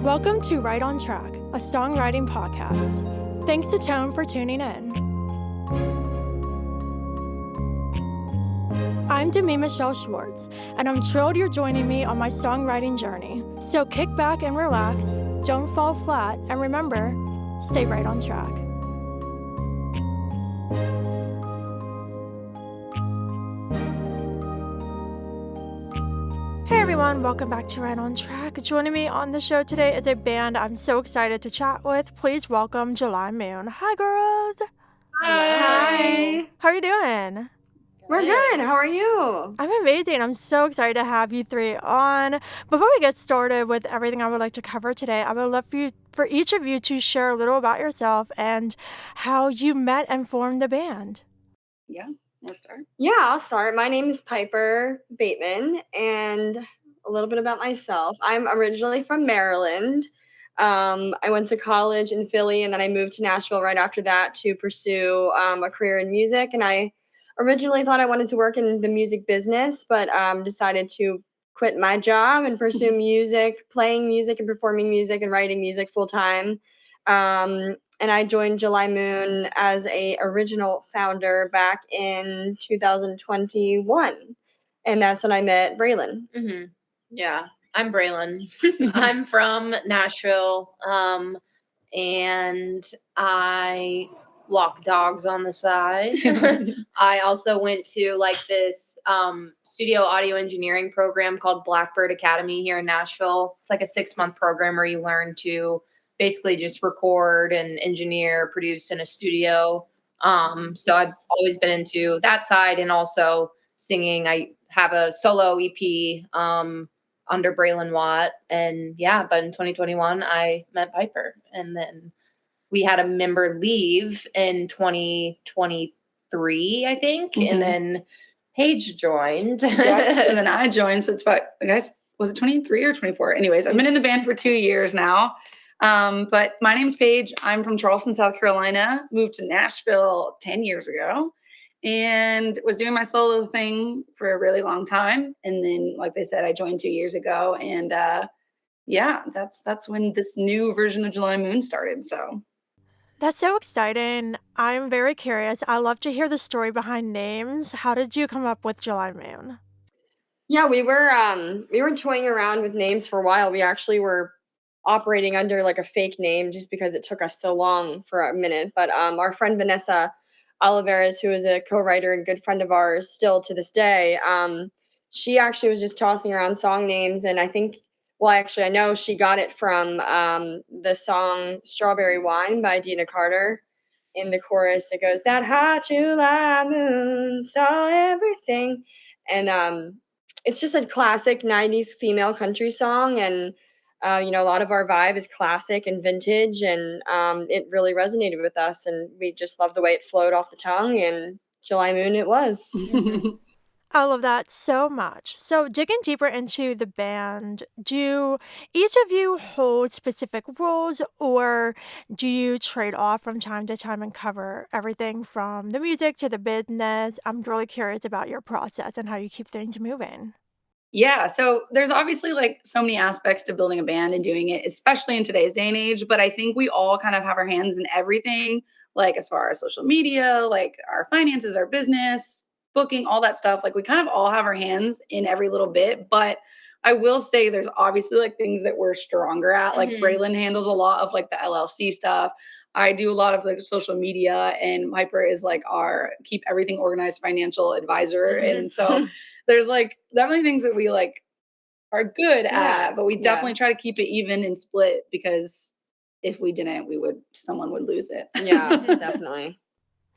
Welcome to Right on Track, a songwriting podcast. Thanks to Tone for tuning in. I'm Demi Michelle Schwartz, and I'm thrilled you're joining me on my songwriting journey. So kick back and relax, don't fall flat, and remember, stay right on track. Hey everyone, welcome back to Right on Track. Joining me on the show today is a band I'm so excited to chat with. Please welcome July Moon. Hi girls! Hi. How are you doing? We're good. How are you? I'm amazing. I'm so excited to have you three on. Before we get started with everything I would like to cover today, I would love for each of you to share a little about yourself and how you met and formed the band. Yeah, want to start? Yeah, I'll start. My name is Piper Bateman, and a little bit about myself. I'm originally from Maryland. I went to college in Philly, and then I moved to Nashville right after that to pursue a career in music. And I originally thought I wanted to work in the music business, but decided to quit my job and pursue music, playing music and performing music and writing music full time. And I joined July Moon as a original founder back in 2021. And that's when I met Braelyn. Mm-hmm. Yeah, I'm Braelyn. I'm from Nashville, and I walk dogs on the side. I also went to this studio audio engineering program called Blackbird Academy here in Nashville. It's like a 6-month program where you learn to basically just record and engineer, produce in a studio. So I've always been into that side and also singing. I have a solo EP under Braelyn Watt. And yeah, but in 2021, I met Piper. And then we had a member leave in 2023, I think. Mm-hmm. And then Paige joined. Yes, and then I joined. So it's about, I guess, was it 23 or 24? Anyways, I've been in the band for 2 years now. But my name's Paige. I'm from Charleston, South Carolina. Moved to Nashville 10 years ago and was doing my solo thing for a really long time. And then, like they said, I joined 2 years ago. And yeah, that's when this new version of July Moon started. So that's so exciting. I'm very curious. I love to hear the story behind names. How did you come up with July Moon? Yeah, we were toying around with names for a while. We actually were operating under a fake name just because it took us so long for a minute. But our friend Vanessa Oliveras, who is a co-writer and good friend of ours still to this day, she actually was just tossing around song names. And I think, I know she got it from the song Strawberry Wine by Dina Carter. In the chorus, it goes, "That hot July moon saw everything." And it's just a classic 90s female country song. And a lot of our vibe is classic and vintage, and it really resonated with us, and we just love the way it flowed off the tongue, and July Moon it was. I love that so much. So digging deeper into the band, do each of you hold specific roles, or do you trade off from time to time and cover everything from the music to the business? I'm really curious about your process and how you keep things moving. Yeah, so there's obviously so many aspects to building a band and doing it, especially in today's day and age. But I think we all kind of have our hands in everything, as far as social media, our finances, our business, booking, all that stuff. We kind of all have our hands in every little bit. But I will say there's obviously things that we're stronger at. Braelyn handles a lot of the LLC stuff. I do a lot of social media, and Piper is our keep everything organized financial advisor. And so there's definitely things that we are good at, but we definitely try to keep it even and split, because if we didn't, someone would lose it. Yeah, definitely.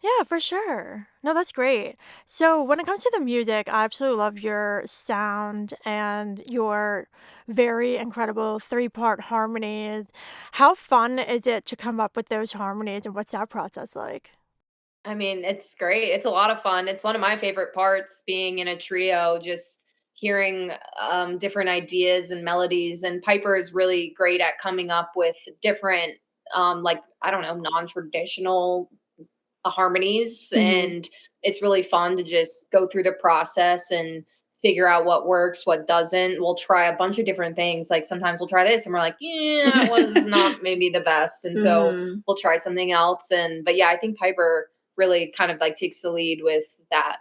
Yeah, for sure. No, that's great. So when it comes to the music, I absolutely love your sound and your very incredible 3-part harmonies. How fun is it to come up with those harmonies, and what's that process like? I mean, it's great. It's a lot of fun. It's one of my favorite parts, being in a trio, just hearing different ideas and melodies. And Piper is really great at coming up with different, I don't know, non-traditional harmonies. And it's really fun to just go through the process and figure out what works, what doesn't. We'll try a bunch of different things. Like sometimes we'll try this and we're like, yeah, that was not maybe the best. And so Mhm. we'll try something else. But yeah, I think Piper really kind of like takes the lead with that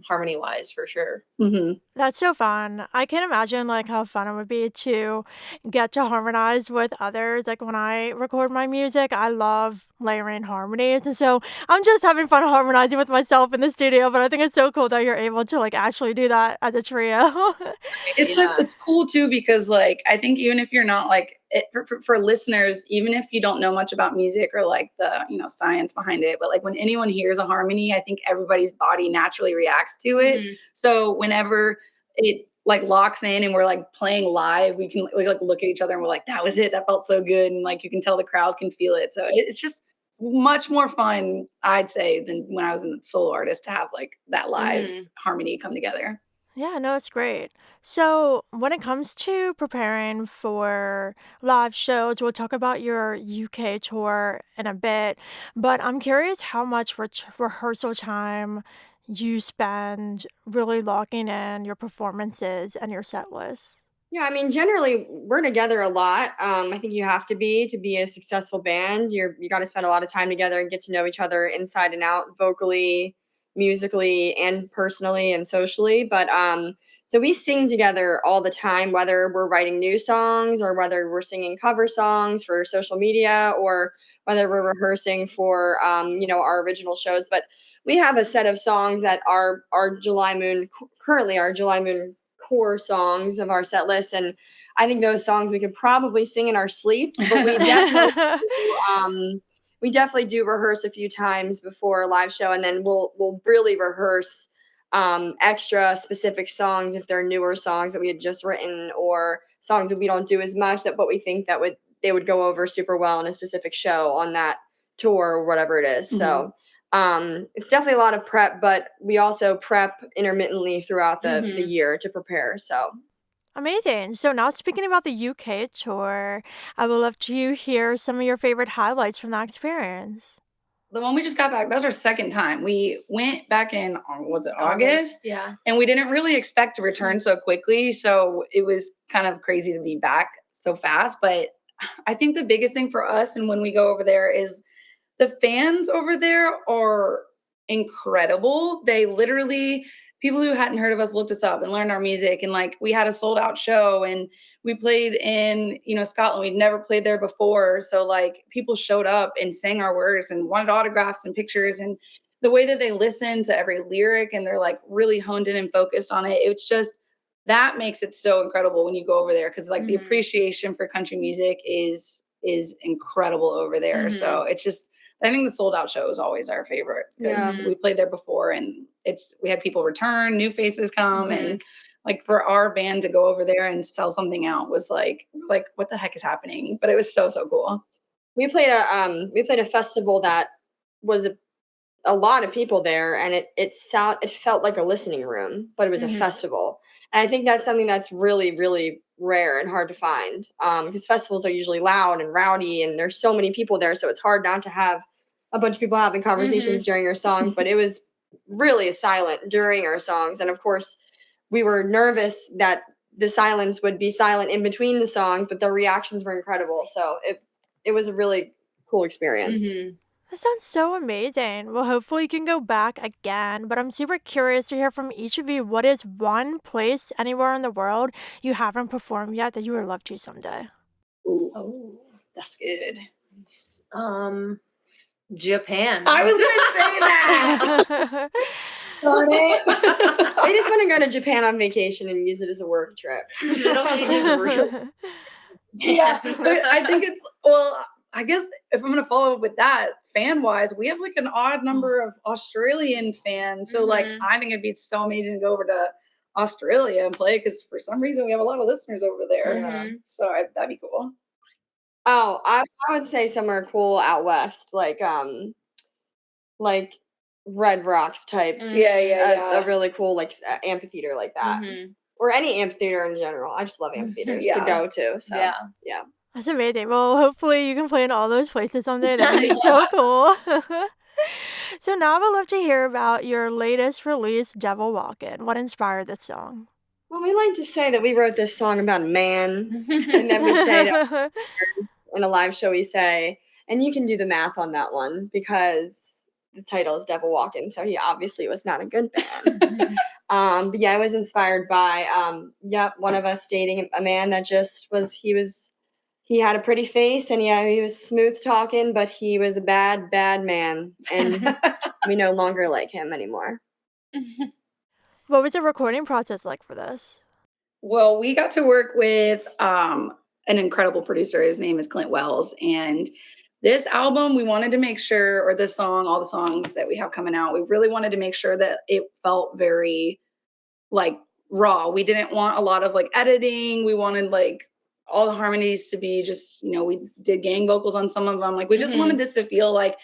harmony wise for sure. Mm-hmm. That's so fun. I can imagine like how fun it would be to get to harmonize with others. Like when I record my music, I love layering harmonies. And so I'm just having fun harmonizing with myself in the studio, but I think it's so cool that you're able to like actually do that as a trio. Yeah. It's cool too because like I think even if you're not like for listeners, even if you don't know much about music or like the science behind it, but like when anyone hears a harmony, I think everybody's body naturally reacts to it. Mhm. So whenever it like locks in and we're like playing live, we like look at each other and we're like, that was it, that felt so good, and like you can tell the crowd can feel it. So it's just much more fun, I'd say, than when I was a solo artist to have like that live Mhm. harmony come together. Yeah, no, it's great. So, when it comes to preparing for live shows, we'll talk about your UK tour in a bit, but I'm curious how much rehearsal time you spend really locking in your performances and your set list. Yeah, I mean, generally we're together a lot. I think you have to be a successful band. You got to spend a lot of time together and get to know each other inside and out, vocally, musically, and personally and socially. But so we sing together all the time, whether we're writing new songs or whether we're singing cover songs for social media or whether we're rehearsing for our original shows. But we have a set of songs that are our July Moon currently our July Moon core songs of our set list, and I think those songs we could probably sing in our sleep, but we definitely do rehearse a few times before a live show, and then we'll really rehearse extra specific songs if they're newer songs that we had just written or songs that we don't do as much but we think that they would go over super well in a specific show on that tour or whatever it is. So it's definitely a lot of prep, but we also prep intermittently throughout the Mhm. year to prepare. So Amazing. So now speaking about the UK tour, I would love to hear some of your favorite highlights from that experience. The one we just got back, that was our second time. We went back in, was it August? Yeah. And we didn't really expect to return so quickly. So it was kind of crazy to be back so fast. But I think the biggest thing for us and when we go over there is the fans over there are incredible. They literally, people who hadn't heard of us looked us up and learned our music. And like we had a sold out show and we played in, Scotland. We'd never played there before. So like people showed up and sang our words and wanted autographs and pictures. And the way that they listen to every lyric and they're like really honed in and focused on it, it's just that makes it so incredible when you go over there because like the Mhm. appreciation for country music is incredible over there. Mhm. So it's just I think the sold out show is always our favorite because Yeah. we played there before and we had people return, new faces come, Mhm. and like for our band to go over there and sell something out was like what the heck is happening? But it was so cool. we played a festival that was a lot of people there, and it felt like a listening room, but it was a Mhm. festival. And I think that's something that's really, really rare and hard to find. Because festivals are usually loud and rowdy, and there's so many people there, so it's hard not to have a bunch of people having conversations during your songs. But it was really silent during our songs, and of course, we were nervous that the silence would be silent in between the songs, but the reactions were incredible. So it was a really cool experience. Mhm. That sounds so amazing. Well, hopefully you can go back again, but I'm super curious to hear from each of you what is one place anywhere in the world you haven't performed yet that you would love to someday? Ooh, Oh. that's good. Japan. I was gonna say that. Darn it. I just want to go to Japan on vacation and use it as a work trip. It also is real. Yeah, but I think I guess if I'm gonna follow up with that, fan wise, we have like an odd number of Australian fans. So like Mhm. I think it'd be so amazing to go over to Australia and play because for some reason we have a lot of listeners over there. Mhm. So that'd be cool. Oh, I would say somewhere cool out west, like Red Rocks type, Yeah. a really cool amphitheater like that, Mhm. or any amphitheater in general. I just love amphitheaters to Yeah. go to. So Yeah. yeah. That's amazing. Well, hopefully you can play in all those places someday. That would be so cool. So now I would love to hear about your latest release, Devil Walkin'. What inspired this song? Well, we like to say that we wrote this song about a man, and then we say that in a live show, we say, and you can do the math on that one because the title is Devil Walkin', so he obviously was not a good band. But yeah, I was inspired by, one of us dating a man that just he had a pretty face and yeah, he was smooth talking, but he was a bad, bad man. And we no longer like him anymore. What was the recording process like for this? Well, we got to work with an incredible producer. His name is Clint Wells. And this album, we wanted to make sure, or this song, all the songs that we have coming out, we really wanted to make sure that it felt very like raw. We didn't want a lot of like editing. We wanted like all the harmonies to be just, we did gang vocals on some of them. Like we just wanted this to feel like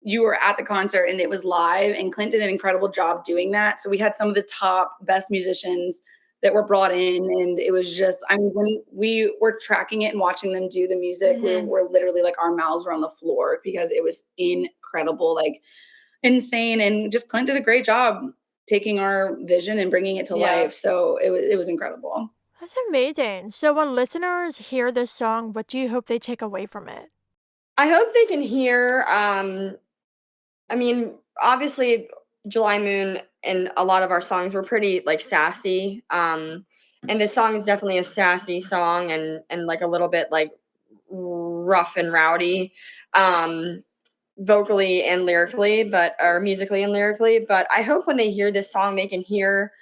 you were at the concert and it was live, and Clint did an incredible job doing that. So we had some of the top best musicians that were brought in, and it was just, when we were tracking it and watching them do the music, we were literally like our mouths were on the floor because it was incredible, like insane. And just Clint did a great job taking our vision and bringing it to life. So it was incredible. That's amazing. So when listeners hear this song, what do you hope they take away from it? I hope they can hear, obviously July Moon and a lot of our songs were pretty like sassy. And this song is definitely a sassy song and like a little bit like rough and rowdy, vocally and lyrically, or musically and lyrically. But I hope when they hear this song, they can hear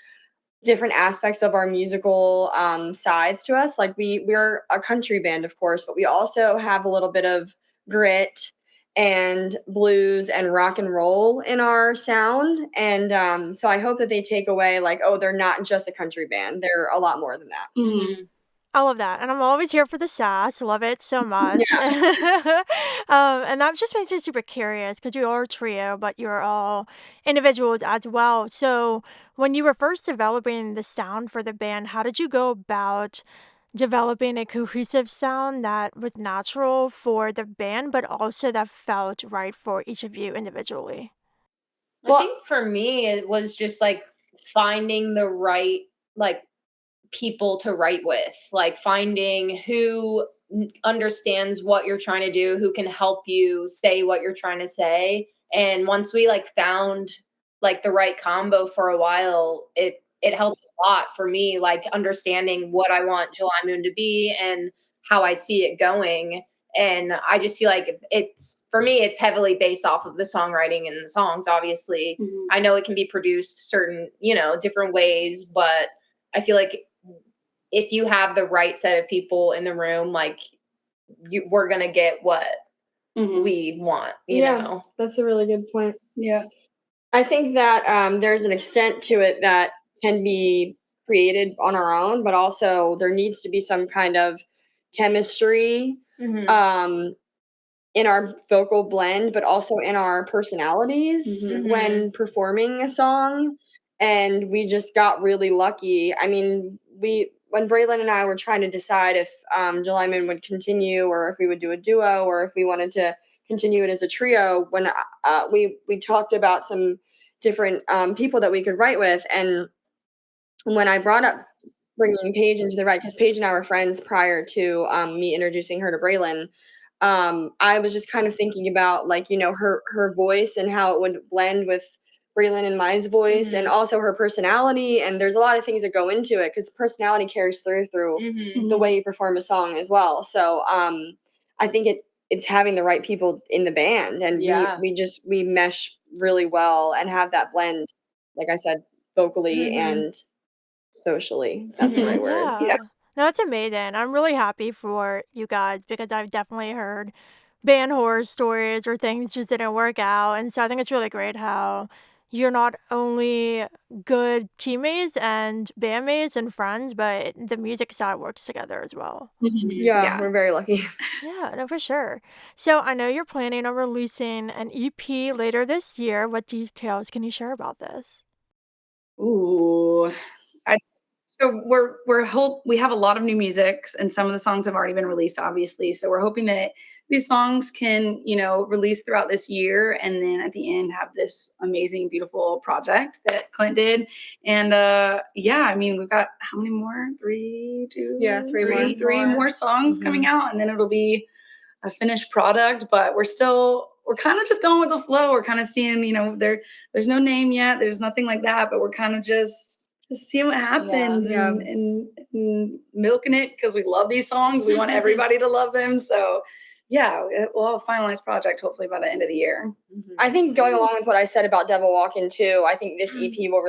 different aspects of our musical sides to us. Like we're a country band, of course, but we also have a little bit of grit and blues and rock and roll in our sound. And so I hope that they take away like, oh, they're not just a country band. They're a lot more than that. I love that, and I'm always here for the sass. Love it so much. Yeah. And that just makes me super curious because you are a trio, but you're all individuals as well. So when you were first developing the sound for the band, how did you go about developing a cohesive sound that was natural for the band, but also that felt right for each of you individually? I think for me, it was just like finding the right, like, people to write with, like finding who understands what you're trying to do, who can help you say what you're trying to say. And once we like found like the right combo for a while, it helped a lot for me, like understanding what I want July Moon to be and how I see it going. And I just feel like it's for me, it's heavily based off of the songwriting and the songs. Obviously, I know it can be produced certain, different ways, but I feel like if you have the right set of people in the room, like we're gonna get what we want. You know, that's a really good point. Yeah, I think that there's an extent to it that can be created on our own, but also there needs to be some kind of chemistry in our vocal blend, but also in our personalities when performing a song. And we just got really lucky. I mean, when Braelyn and I were trying to decide if July Moon would continue or if we would do a duo or if we wanted to continue it as a trio, when we talked about some different people that we could write with. And when I brought up bringing Paige into the write, because Paige and I were friends prior to me introducing her to Braelyn, I was just kind of thinking about like, her voice and how it would blend with Braelyn and Mai's voice and also her personality. And there's a lot of things that go into it because personality carries through the way you perform a song as well. So I think it's having the right people in the band, and we mesh really well and have that blend, like I said, vocally and socially. That's the right word. Yeah. No, it's amazing. I'm really happy for you guys because I've definitely heard band horror stories or things just didn't work out. And so I think it's really great how you're not only good teammates and bandmates and friends, but the music side works together as well. Yeah, we're very lucky. Yeah, no, for sure. So I know you're planning on releasing an EP later this year. What details can you share about this? Ooh. So we have a lot of new music, and some of the songs have already been released, obviously. So we're hoping that these songs can, release throughout this year, and then at the end have this amazing, beautiful project that Clint did. And we've got how many more? Three more songs coming out, and then it'll be a finished product. But we're kind of just going with the flow. We're kind of seeing, there's no name yet, there's nothing like that, but we're kind of just seeing what happens and milking it because we love these songs. We want everybody to love them. So we'll have a finalized project hopefully by the end of the year. I think going along with what I said about Devil Walkin' too, I think this EP will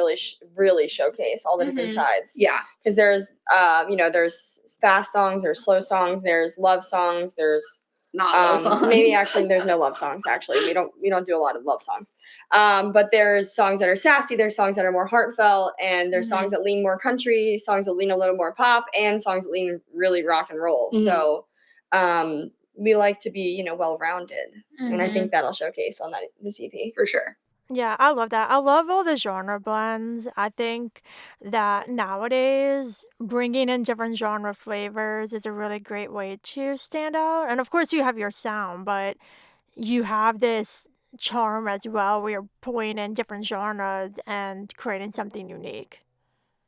really showcase all the different sides. Yeah. Because there's, there's fast songs, there's slow songs, there's love songs, there's not love songs. Maybe actually there's no love songs. Actually, we don't do a lot of love songs. But there's songs that are sassy, there's songs that are more heartfelt, and there's songs that lean more country, songs that lean a little more pop, and songs that lean really rock and roll. So we like to be, well-rounded, and I think that'll showcase on this EP for sure. Yeah, I love that. I love all the genre blends. I think that nowadays bringing in different genre flavors is a really great way to stand out. And of course, you have your sound, but you have this charm as well where you're pulling in different genres and creating something unique.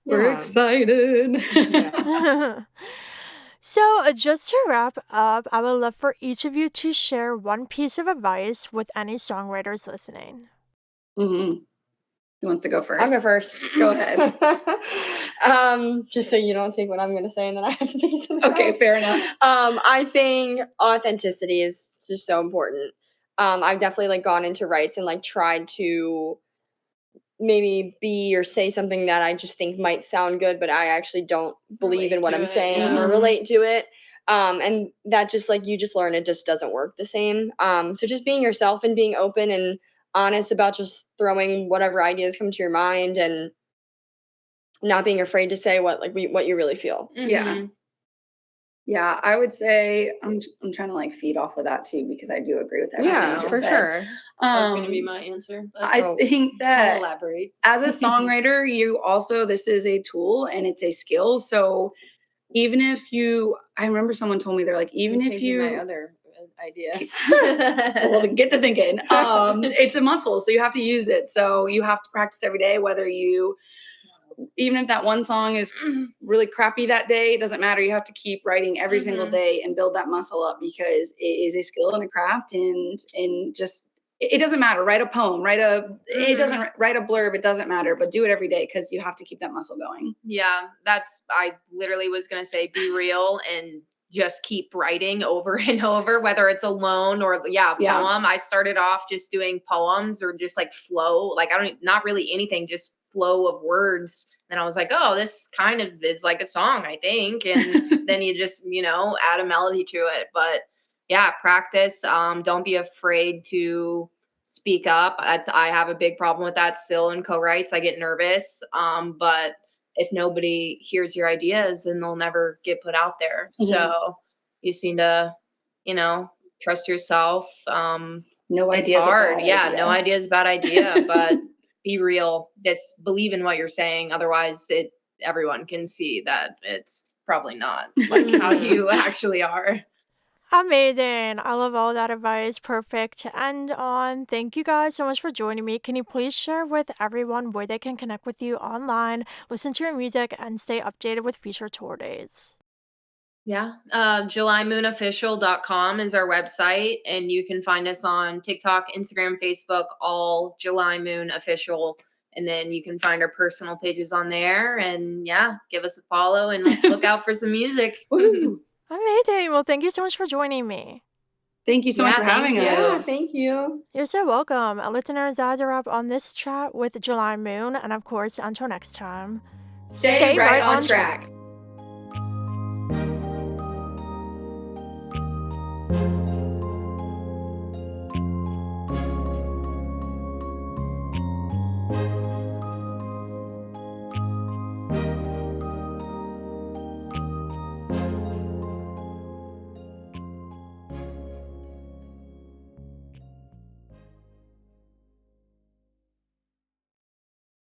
We're excited. So, just to wrap up, I would love for each of you to share one piece of advice with any songwriters listening. Who wants to go first? I'll go first. Go ahead. Just so you don't take what I'm going to say and then I have to think something Okay, else. fair enough. I think authenticity is just so important. I've definitely gone into writes and tried to maybe be or say something that I just think might sound good, but I actually don't believe in what I'm saying or relate to it. And that just you just learn it just doesn't work the same. So just being yourself and being open and honest about just throwing whatever ideas come to your mind and not being afraid to say what you really feel. Yeah, I would say I'm trying to feed off of that too because I do agree with everything you just said. Sure. That's going to be my answer. I think that elaborate. As a songwriter, this is a tool and it's a skill. So even if I remember someone told me they're like, even if you my other idea. Well, get to thinking. It's a muscle, so you have to use it. So you have to practice every day, even if that one song is really crappy that day, it doesn't matter. You have to keep writing every single day and build that muscle up because it is a skill and a craft and just it doesn't matter. Write a poem, it doesn't write a blurb, it doesn't matter, but do it every day because you have to keep that muscle going. Yeah, I literally was going to say be real and just keep writing over and over, whether it's alone or poem. I started off just doing poems or just flow, not really anything, just flow of words. And I was like, oh, this kind of is like a song, I think. And then you just, add a melody to it. But yeah, practice. Don't be afraid to speak up. I have a big problem with that still in co-writes. I get nervous. But if nobody hears your ideas, then they'll never get put out there. So you seem to, trust yourself. No idea. It's hard. No idea is a bad idea, but be real. Just believe in what you're saying. Otherwise, everyone can see that it's probably not how you actually are. Amazing. I love all that advice. Perfect to end on. Thank you guys so much for joining me. Can you please share with everyone where they can connect with you online, listen to your music, and stay updated with future tour dates? Yeah. JulyMoonOfficial.com is our website, and you can find us on TikTok, Instagram, Facebook, all July Moon Official. And then you can find our personal pages on there. And give us a follow and look out for some music. Amazing. Well, thank you so much for joining me. Thank you so much for having us. Yeah, thank you. You're so welcome. Listeners, that's a wrap on this chat with July Moon. And of course, until next time, stay right on track.